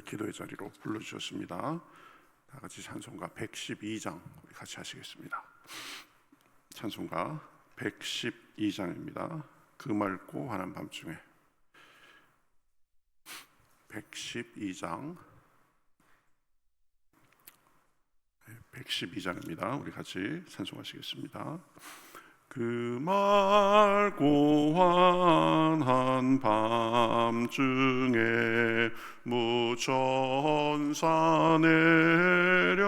기도의 자리로 불러주셨습니다. 다 같이 찬송가 112장 우리 같이 하시겠습니다. 찬송가 112장입니다. 그 맑고 환한 밤중에. 112장 112장입니다. 우리 같이 찬송하시겠습니다. 그 맑고 환한 밤중에 무천사 내려와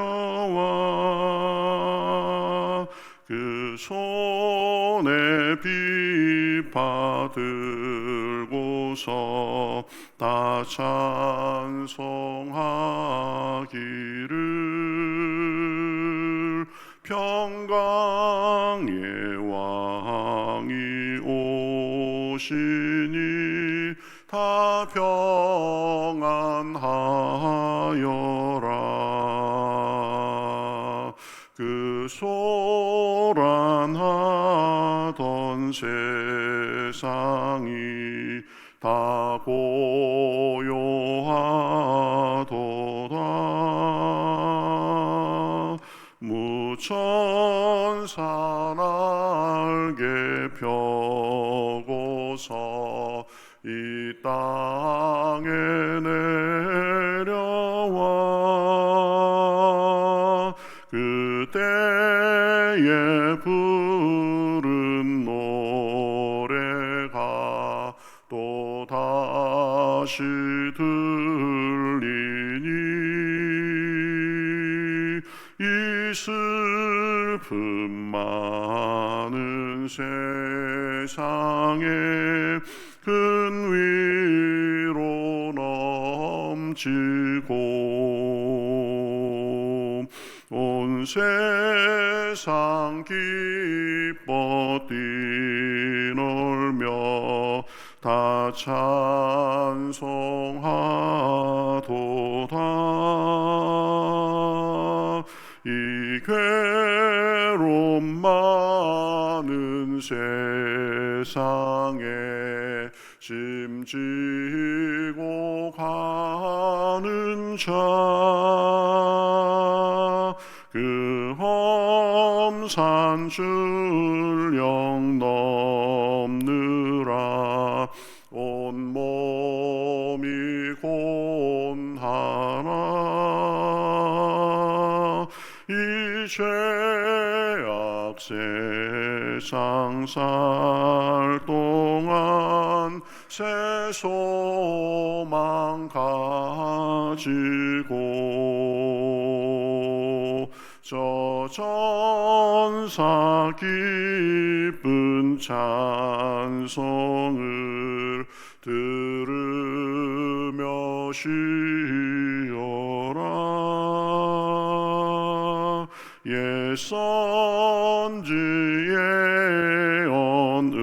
그 손에 비파 들고서 다 찬송하기를 평강의 왕이 오시니 다 평안하여라. 그 소란하던 세상이 다 고요하도다. 무천사 날개 펴고서 이 땅에 내려와 그때에 부른 노래가 또 다시 들리니 이 슬픔 많은 세상에 큰 위로 넘치고 온 세상 기뻐 뛰놀며 다 찬송하도다. 이 괴로움 많은 세상에 짐지고 가는 자 그 험산 출령 넘느라 온몸이 곤하나 이 죄악 세상 살 동안 새 소망 가지고 저 전사 기쁜 찬송을 들으며 쉬어라. 옛 선지 예언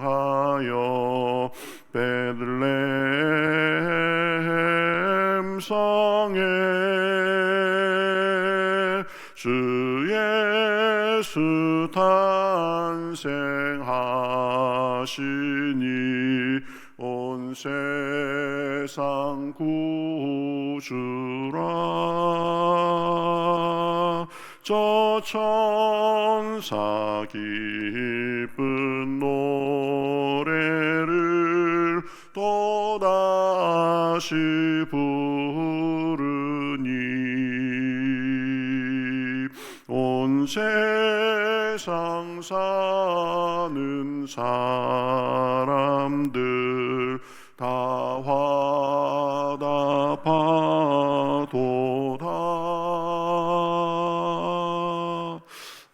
응하여 베들레헴 성에 주 예수 탄생하시니 온 세상 구주라. 저 천사 기쁜 노래를 또다시 부르니 온 세상 사는 사람들 다 화답하도다.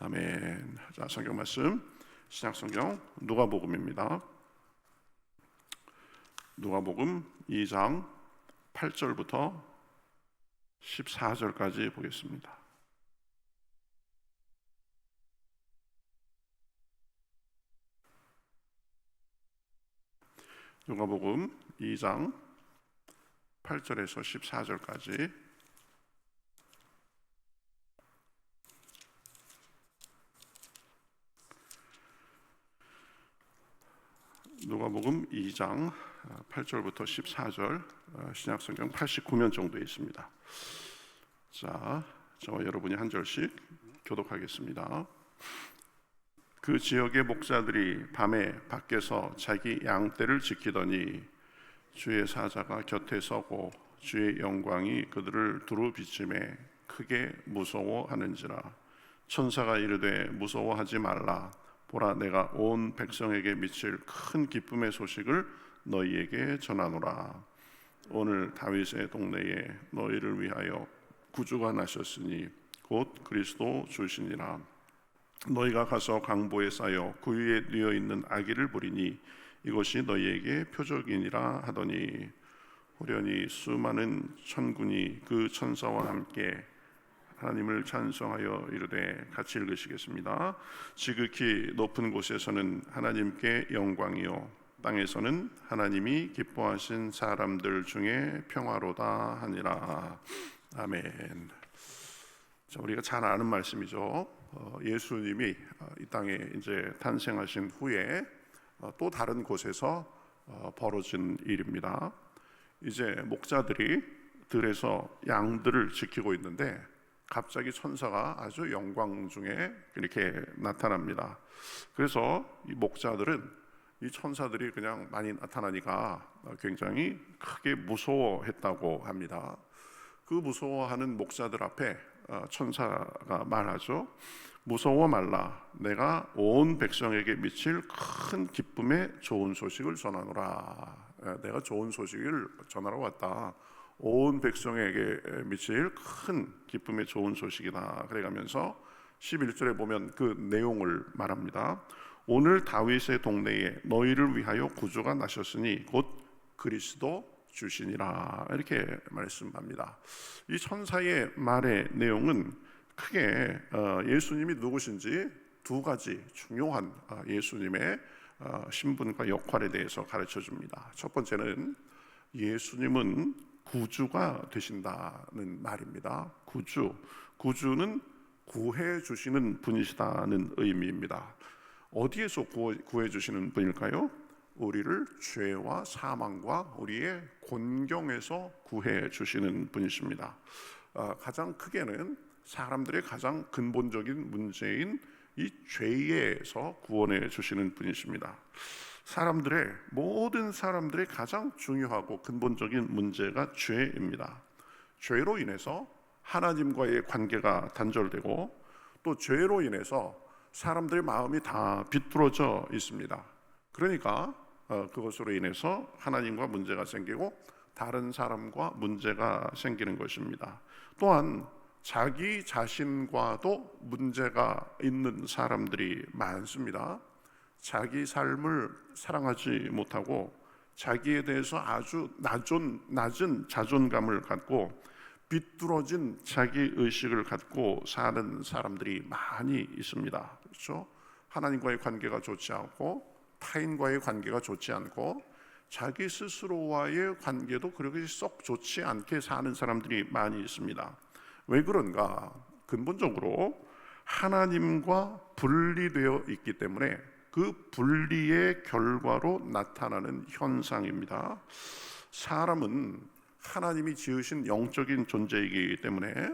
아멘. 자, 성경 말씀 신약 성경 누가복음입니다. 누가복음 2장 8절부터 14절까지 보겠습니다. 누가복음 2장 8절에서 14절까지 누가복음 2장 8절부터 14절 신약성경 89면 정도에 있습니다. 자, 저와 여러분이 한 절씩 교독하겠습니다. 그 지역의 목자들이 밤에 밖에서 자기 양떼를 지키더니 주의 사자가 곁에 서고 주의 영광이 그들을 두루 비침에 크게 무서워하는지라. 천사가 이르되 무서워하지 말라. 보라, 내가 온 백성에게 미칠 큰 기쁨의 소식을 너희에게 전하노라. 오늘 다윗의 동네에 너희를 위하여 구주가 나셨으니 곧 그리스도 주시니라. 너희가 가서 강보에 쌓여 구유에 뉘어 있는 아기를 보리니 이것이 너희에게 표적이니라 하더니 호련히 수많은 천군이 그 천사와 함께 하나님을 찬송하여 이르되, 같이 읽으시겠습니다. 지극히 높은 곳에서는 하나님께 영광이요 땅에서는 하나님이 기뻐하신 사람들 중에 평화로다 하니라. 아멘. 자, 우리가 잘 아는 말씀이죠. 예수님이 이 땅에 이제 탄생하신 후에 또 다른 곳에서 벌어진 일입니다. 이제 목자들이 들에서 양들을 지키고 있는데 갑자기 천사가 아주 영광 중에 이렇게 나타납니다. 그래서 이 목자들은 이 천사들이 그냥 많이 나타나니까 굉장히 크게 무서워했다고 합니다. 그 무서워하는 목자들 앞에 천사가 말하죠. 무서워 말라. 내가 온 백성에게 미칠 큰 기쁨의 좋은 소식을 전하노라. 내가 좋은 소식을 전하러 왔다. 온 백성에게 미칠 큰 기쁨의 좋은 소식이다. 그래가면서 11절에 보면 그 내용을 말합니다. 오늘 다윗의 동네에 너희를 위하여 구주가 나셨으니 곧 그리스도 주시니라. 이렇게 말씀합니다. 이 천사의 말의 내용은 크게 예수님이 누구신지 두 가지 중요한 예수님의 신분과 역할에 대해서 가르쳐 줍니다. 첫 번째는 예수님은 구주가 되신다는 말입니다. 구주는 구해 주시는 분이시다는 의미입니다. 어디에서 구해 주시는 분일까요? 우리를 죄와 사망과 우리의 곤경에서 구해 주시는 분이십니다. 가장 크게는 사람들의 가장 근본적인 문제인 이 죄에서 구원해 주시는 분이십니다. 모든 사람들의 가장 중요하고 근본적인 문제가 죄입니다. 죄로 인해서 하나님과의 관계가 단절되고 또 죄로 인해서 사람들의 마음이 다 비뚤어져 있습니다. 그러니까 그것으로 인해서 하나님과 문제가 생기고 다른 사람과 문제가 생기는 것입니다. 또한 자기 자신과도 문제가 있는 사람들이 많습니다. 자기 삶을 사랑하지 못하고 자기에 대해서 아주 낮은 자존감을 갖고 비뚤어진 자기 의식을 갖고 사는 사람들이 많이 있습니다. 그렇죠? 하나님과의 관계가 좋지 않고 타인과의 관계가 좋지 않고 자기 스스로와의 관계도 그렇게 썩 좋지 않게 사는 사람들이 많이 있습니다. 왜 그런가? 근본적으로 하나님과 분리되어 있기 때문에 그 분리의 결과로 나타나는 현상입니다. 사람은 하나님이 지으신 영적인 존재이기 때문에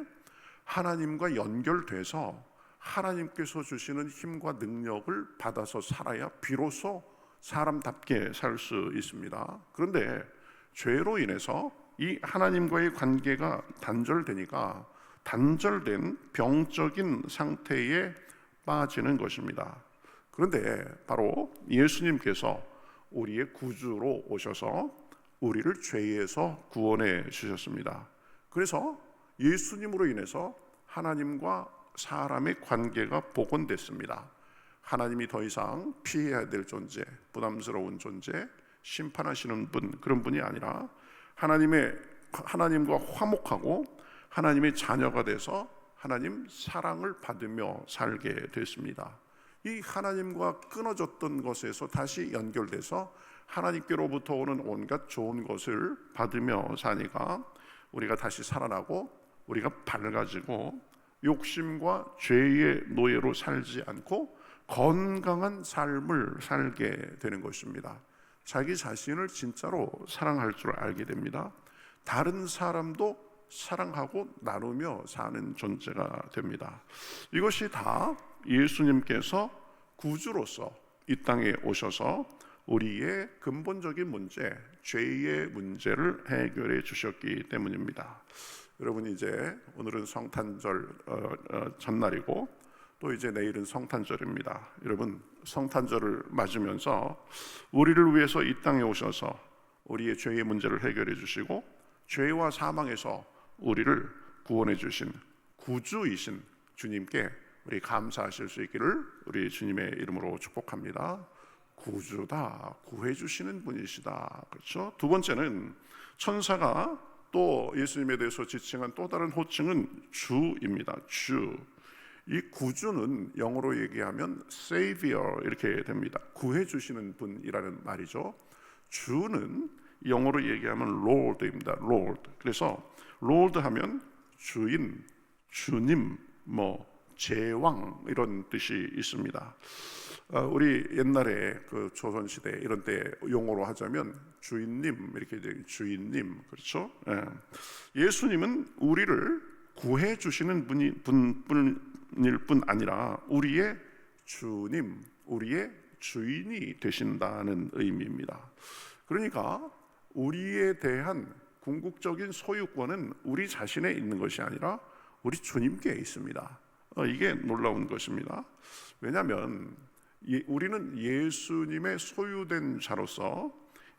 하나님과 연결돼서 하나님께서 주시는 힘과 능력을 받아서 살아야 비로소 사람답게 살 수 있습니다. 그런데 죄로 인해서 이 하나님과의 관계가 단절되니까 단절된 병적인 상태에 빠지는 것입니다. 그런데 바로 예수님께서 우리의 구주로 오셔서 우리를 죄에서 구원해 주셨습니다. 그래서 예수님으로 인해서 하나님과 사람의 관계가 복원됐습니다. 하나님이 더 이상 피해야 될 존재, 부담스러운 존재, 심판하시는 분, 그런 분이 아니라 하나님과 화목하고 하나님의 자녀가 돼서 하나님 사랑을 받으며 살게 됐습니다. 이 하나님과 끊어졌던 것에서 다시 연결돼서 하나님께로부터 오는 온갖 좋은 것을 받으며 사니까 우리가 다시 살아나고 우리가 밝아지고 욕심과 죄의 노예로 살지 않고 건강한 삶을 살게 되는 것입니다. 자기 자신을 진짜로 사랑할 줄 알게 됩니다. 다른 사람도 사랑하고 나누며 사는 존재가 됩니다. 이것이 다 예수님께서 구주로서 이 땅에 오셔서 우리의 근본적인 문제, 죄의 문제를 해결해 주셨기 때문입니다. 여러분, 이제 오늘은 성탄절 전날이고 또 이제 내일은 성탄절입니다. 여러분, 성탄절을 맞으면서 우리를 위해서 이 땅에 오셔서 우리의 죄의 문제를 해결해 주시고 죄와 사망에서 우리를 구원해 주신 구주이신 주님께 우리 감사하실 수 있기를 우리 주님의 이름으로 축복합니다. 구주다, 구해 주시는 분이시다. 그렇죠? 두 번째는 천사가 또 예수님에 대해서 지칭한 또 다른 호칭은 주입니다. 주. 이 구주는 영어로 얘기하면 Savior 이렇게 됩니다. 구해 주시는 분이라는 말이죠. 주는 영어로 얘기하면 Lord입니다. Lord. 그래서 Lord 하면 주인, 주님, 제왕 이런 뜻이 있습니다. 우리 옛날에 그 조선시대 이런 때 용어로 하자면 주인님 이렇게 되는 주인님, 그렇죠? 예수님은 우리를 구해 주시는 분일 뿐 아니라 우리의 주님, 우리의 주인이 되신다는 의미입니다. 그러니까 우리에 대한 궁극적인 소유권은 우리 자신에 있는 것이 아니라 우리 주님께 있습니다. 이게 놀라운 것입니다. 왜냐하면 우리는 예수님의 소유된 자로서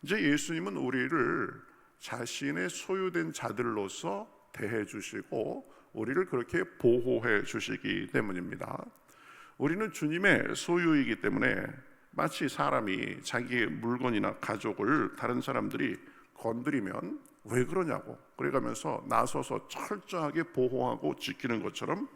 이제 예수님은 우리를 자신의 소유된 자들로서 대해 주시고 우리를 그렇게 보호해 주시기 때문입니다. 우리는 주님의 소유이기 때문에 마치 사람이 자기의 물건이나 가족을 다른 사람들이 건드리면 왜 그러냐고 그래가면서 나서서 철저하게 보호하고 지키는 것처럼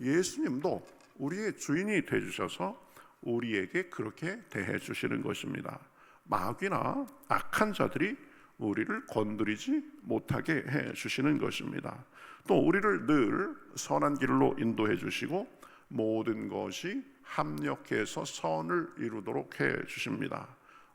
예수님도 우리의 주인이 되주셔서 우리에게 그렇게 대해 주시는 것입니다. 마귀나 악한 자들이 우리를 건드리지 못하게 해 주시는 것입니다. 또 우리를 늘 선한 길로 인도해 주시고 모든 것이 합력해서 선을 이루도록 해 주십니다.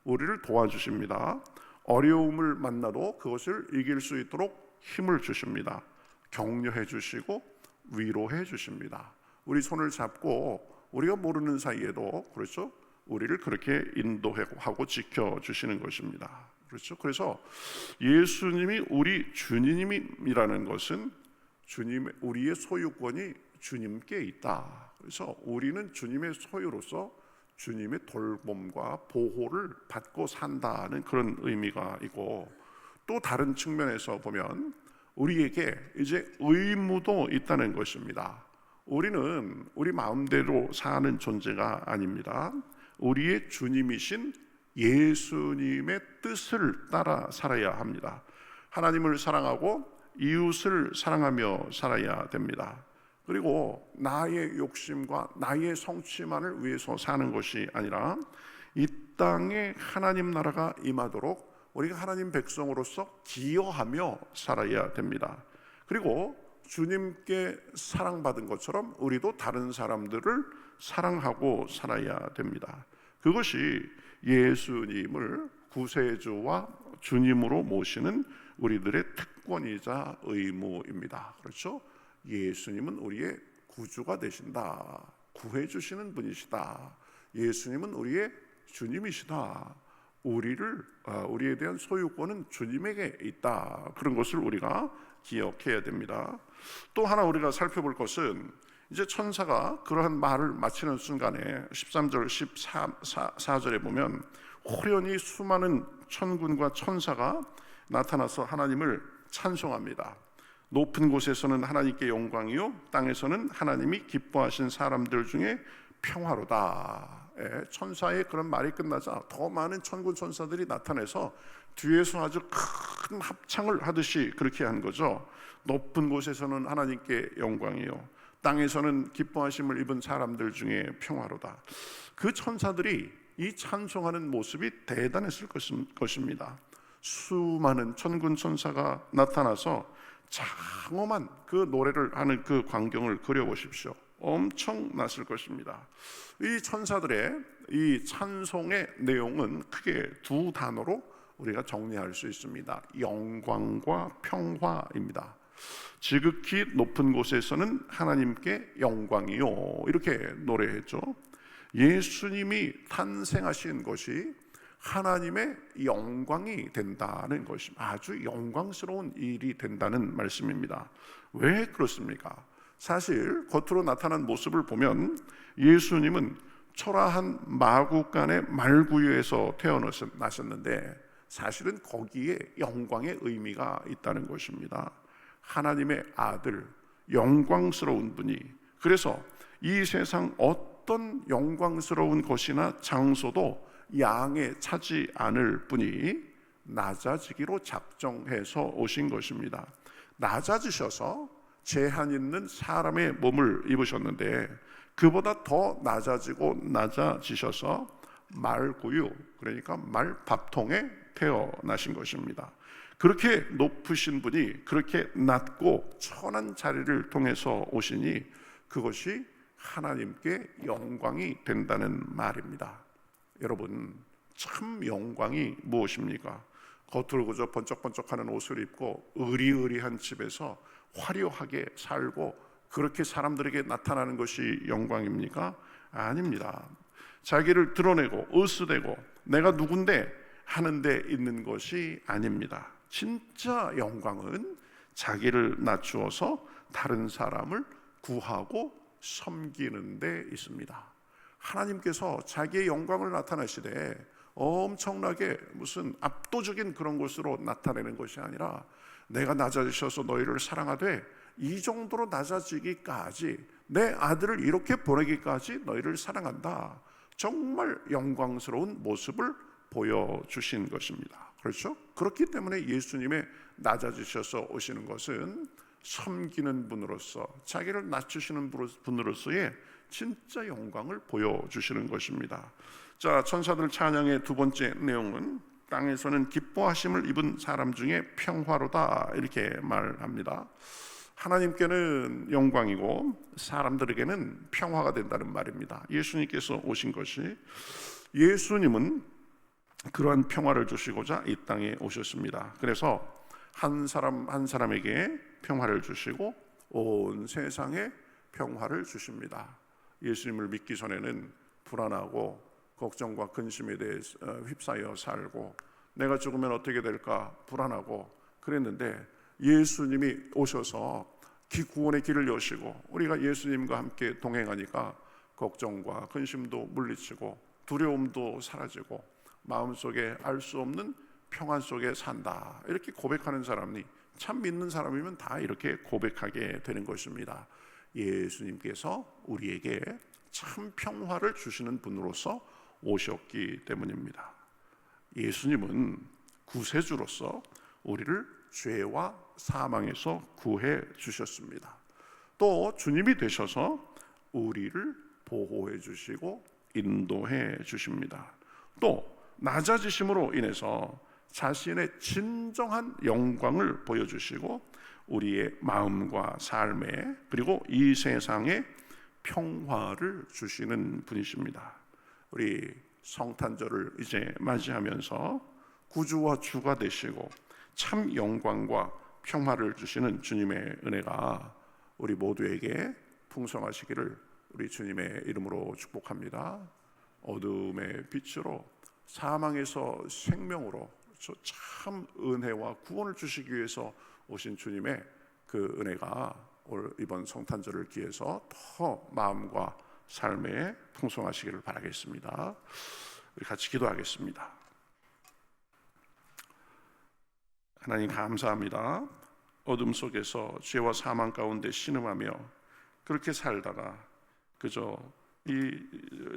우리를 도와주십니다. 어려움을 만나도 그것을 이길 수 있도록 힘을 주십니다. 격려해 주시고 위로해 주십니다. 우리 손을 잡고 우리가 모르는 사이에도 그렇죠? 우리를 그렇게 인도하고 지켜주시는 것입니다. 그렇죠? 그래서 예수님이 우리 주님이라는 것은 우리의 소유권이 주님께 있다. 그래서 우리는 주님의 소유로서 주님의 돌봄과 보호를 받고 산다는 그런 의미가 있고, 또 다른 측면에서 보면 우리에게 이제 의무도 있다는 것입니다. 우리는 우리 마음대로 사는 존재가 아닙니다. 우리의 주님이신 예수님의 뜻을 따라 살아야 합니다. 하나님을 사랑하고 이웃을 사랑하며 살아야 됩니다. 그리고 나의 욕심과 나의 성취만을 위해서 사는 것이 아니라 이 땅에 하나님 나라가 임하도록 우리가 하나님 백성으로서 기여하며 살아야 됩니다. 그리고 주님께 사랑받은 것처럼 우리도 다른 사람들을 사랑하고 살아야 됩니다. 그것이 예수님을 구세주와 주님으로 모시는 우리들의 특권이자 의무입니다. 그렇죠? 예수님은 우리의 구주가 되신다. 구해주시는 분이시다. 예수님은 우리의 주님이시다. 우리에 대한 소유권은 주님에게 있다. 그런 것을 우리가 기억해야 됩니다. 또 하나 우리가 살펴볼 것은 이제 천사가 그러한 말을 마치는 순간에 13절 14절에 보면 호련히 수많은 천군과 천사가 나타나서 하나님을 찬송합니다. 높은 곳에서는 하나님께 영광이요 땅에서는 하나님이 기뻐하신 사람들 중에 평화로다. 천사의 그런 말이 끝나자 더 많은 천군 천사들이 나타나서 뒤에서 아주 큰 합창을 하듯이 그렇게 한 거죠. 높은 곳에서는 하나님께 영광이요 땅에서는 기뻐하심을 입은 사람들 중에 평화로다. 그 천사들이 이 찬송하는 모습이 대단했을 것입니다. 수많은 천군 천사가 나타나서 장엄한 그 노래를 하는 그 광경을 그려보십시오. 엄청났을 것입니다. 이 천사들의 이 찬송의 내용은 크게 두 단어로 우리가 정리할 수 있습니다. 영광과 평화입니다. 지극히 높은 곳에서는 하나님께 영광이요, 이렇게 노래했죠. 예수님이 탄생하신 것이 하나님의 영광이 된다는 것이 아주 영광스러운 일이 된다는 말씀입니다. 왜 그렇습니까? 사실 겉으로 나타난 모습을 보면 예수님은 초라한 마구간의 말구유에서 태어나셨는데 사실은 거기에 영광의 의미가 있다는 것입니다. 하나님의 아들, 영광스러운 분이, 그래서 이 세상 어떤 영광스러운 것이나 장소도 양에 차지 않을 분이 낮아지기로 작정해서 오신 것입니다. 낮아지셔서 재한 있는 사람의 몸을 입으셨는데 그보다 더 낮아지셔서 말구유, 그러니까 말밥통에 태어나신 것입니다. 그렇게 높으신 분이 그렇게 낮고 천한 자리를 통해서 오시니 그것이 하나님께 영광이 된다는 말입니다. 여러분, 참 영광이 무엇입니까? 겉으로 그저 번쩍번쩍하는 옷을 입고 의리의리한 집에서 화려하게 살고 그렇게 사람들에게 나타나는 것이 영광입니까? 아닙니다. 자기를 드러내고 으스대고 내가 누군데 하는 데 있는 것이 아닙니다. 진짜 영광은 자기를 낮추어서 다른 사람을 구하고 섬기는 데 있습니다. 하나님께서 자기의 영광을 나타내시되 엄청나게 무슨 압도적인 그런 것으로 나타내는 것이 아니라 내가 낮아지셔서 너희를 사랑하되 이 정도로 낮아지기까지 내 아들을 이렇게 보내기까지 너희를 사랑한다. 정말 영광스러운 모습을 보여주신 것입니다. 그렇죠? 그렇기 때문에 예수님의 낮아지셔서 오시는 것은 섬기는 분으로서 자기를 낮추시는 분으로서의 진짜 영광을 보여주시는 것입니다. 자, 천사들 찬양의 두 번째 내용은 땅에서는 기뻐하심을 입은 사람 중에 평화로다, 이렇게 말합니다. 하나님께는 영광이고 사람들에게는 평화가 된다는 말입니다. 예수님께서 오신 것이, 예수님은 그러한 평화를 주시고자 이 땅에 오셨습니다. 그래서 한 사람 한 사람에게 평화를 주시고 온 세상에 평화를 주십니다. 예수님을 믿기 전에는 불안하고 걱정과 근심에 대해 휩싸여 살고 내가 죽으면 어떻게 될까 불안하고 그랬는데 예수님이 오셔서 구원의 길을 여시고 우리가 예수님과 함께 동행하니까 걱정과 근심도 물리치고 두려움도 사라지고 마음속에 알 수 없는 평안 속에 산다, 이렇게 고백하는 사람이 참 믿는 사람이면 다 이렇게 고백하게 되는 것입니다. 예수님께서 우리에게 참 평화를 주시는 분으로서 오셨기 때문입니다. 예수님은 구세주로서 우리를 죄와 사망에서 구해 주셨습니다. 또 주님이 되셔서 우리를 보호해 주시고 인도해 주십니다. 또 낮아지심으로 인해서 자신의 진정한 영광을 보여주시고 우리의 마음과 삶에 그리고 이 세상에 평화를 주시는 분이십니다. 우리 성탄절을 이제 맞이하면서 구주와 주가 되시고 참 영광과 평화를 주시는 주님의 은혜가 우리 모두에게 풍성하시기를 우리 주님의 이름으로 축복합니다. 어둠의 빛으로 사망에서 생명으로 참 은혜와 구원을 주시기 위해서 오신 주님의 그 은혜가 올 이번 성탄절을 기해서 더 마음과 삶에 풍성하시기를 바라겠습니다. 우리 같이 기도하겠습니다. 하나님 감사합니다. 어둠 속에서 죄와 사망 가운데 신음하며 그렇게 살다가 그저 이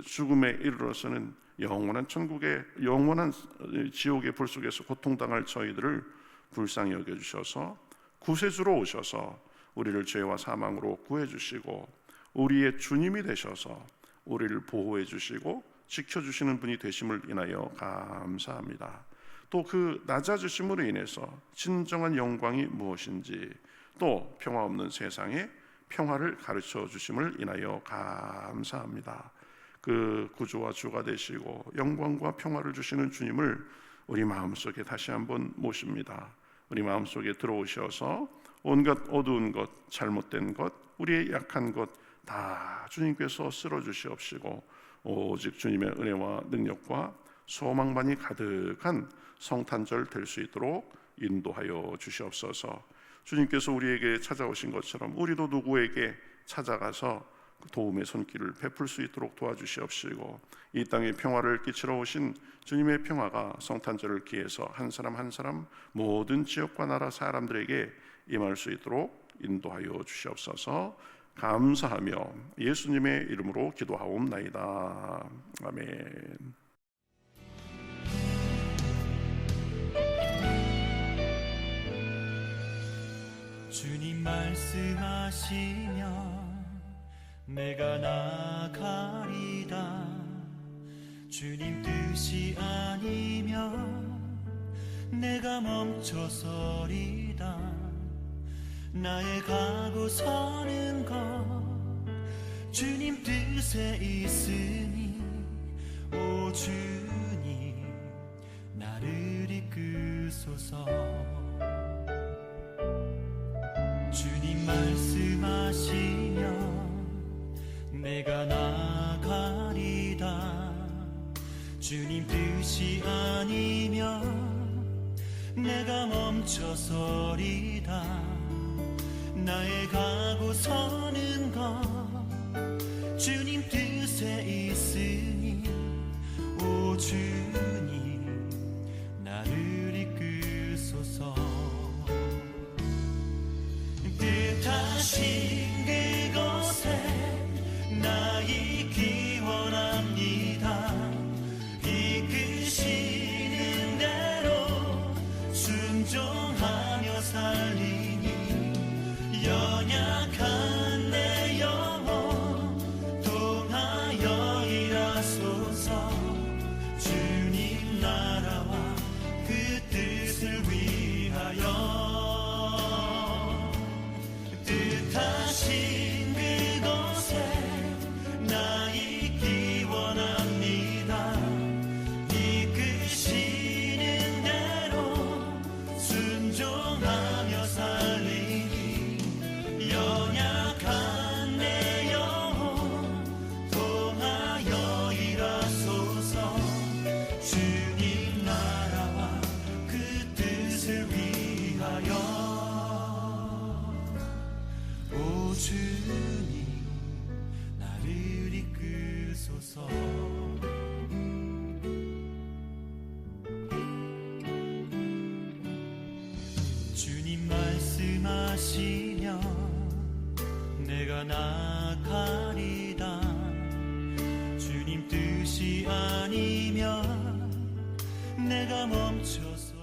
죽음에 이르러서는 영원한 천국의 영원한 지옥의 불 속에서 고통당할 저희들을 불쌍히 여겨주셔서 구세주로 오셔서 우리를 죄와 사망으로 구해주시고 우리의 주님이 되셔서 우리를 보호해 주시고 지켜주시는 분이 되심을 인하여 감사합니다. 또 그 낮아지심으로 인해서 진정한 영광이 무엇인지 또 평화 없는 세상에 평화를 가르쳐 주심을 인하여 감사합니다. 그 구주와 주가 되시고 영광과 평화를 주시는 주님을 우리 마음속에 다시 한번 모십니다. 우리 마음속에 들어오셔서 온갖 어두운 것, 잘못된 것, 우리의 약한 것 다 주님께서 쓸어주시옵시고 오직 주님의 은혜와 능력과 소망만이 가득한 성탄절 될 수 있도록 인도하여 주시옵소서. 주님께서 우리에게 찾아오신 것처럼 우리도 누구에게 찾아가서 도움의 손길을 베풀 수 있도록 도와주시옵시고, 이 땅에 평화를 끼치러 오신 주님의 평화가 성탄절을 기해서 한 사람 한 사람 모든 지역과 나라 사람들에게 임할 수 있도록 인도하여 주시옵소서. 감사하며 예수님의 이름으로 기도하옵나이다. 아멘. 주님 말씀하시면 내가 나가리다. 주님 뜻이 아니면 내가 멈춰서리다. 나의 가고 서는 것 주님 뜻에 있으니 오 주님 나를 이끄소서. 주님 말씀하시면 내가 나가리다. 주님 뜻이 아니면 내가 멈춰서리다. 나의 가고 서는 것 주님 뜻에 있으니 오 주님 나를 이끄소서. 뜻하신 그곳에 나 있기 원합니다. 이끄시는 대로 순종하며 살리니 연약한 내 영혼 통하여 일하소서. 주님 나라와 그 뜻을 위하여 뜻하신 그곳에 나 있기 원합니다. 이끄시는 대로 순종하며 살리니 연약한 내 영혼 통하여 일하소서. 주님 나라와 그 뜻을 위하여 오 주님 나를 이끄소서. 주님 말씀하시면 내가 나가리다. 주님 뜻이 아니면 내가 멈춰서